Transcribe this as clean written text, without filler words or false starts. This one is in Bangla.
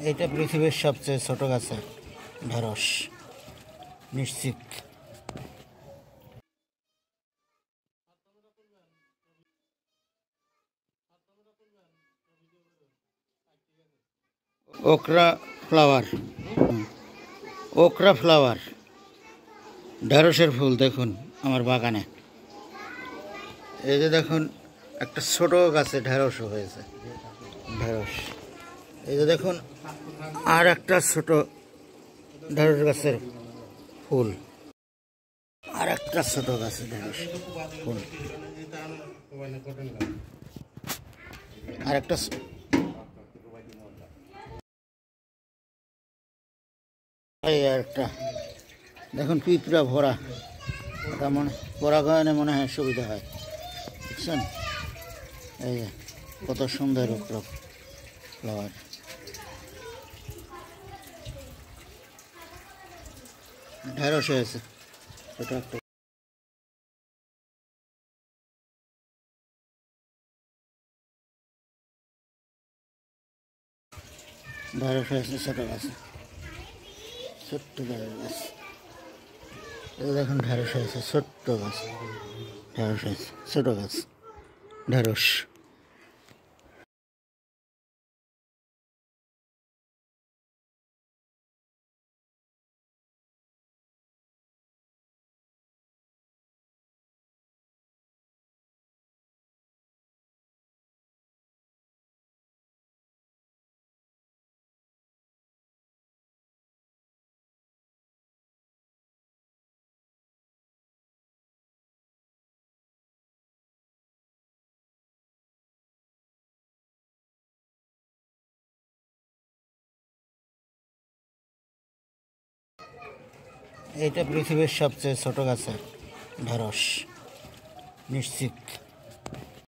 এটা পৃথিবীর সবচেয়ে ছোট গাছে ঢেঁড়স নিশ্চিত। ওকরা ফ্লাওয়ার, ওকরা ফ্লাওয়ার, ঢেঁড়সের ফুল দেখুন আমার বাগানে। এই যে দেখুন একটা ছোট গাছে ঢেঁড়সও হয়েছে, ঢেঁড়স। এই যে দেখুন আর একটা ছোট ঢেঁড়স গাছের ফুল, আর একটা ছোট গাছে ঢেঁড়স ফুল, আর একটা এই একটা দেখুন পিঁপড়া ভরা, তেমন পরাগায়নে মনে হয় সুবিধা হয়, বুঝছেন? এই যে কত সুন্দর ওকরা ফ্লাওয়ার। ঢেঁড়স হয়েছে ছোট একটা, ঢেঁড়স হয়েছে ছোট গাছে, ছোট্ট ঢেঁড়স গাছ। এই দেখুন ঢেঁড়স হয়েছে ছোট্ট গাছ, ঢেঁড়স হয়েছে ছোট গাছ ঢেঁড়স। এটা পৃথিবীর সবচেয়ে ছোট গাছে ঢেঁড়স নিশ্চিত।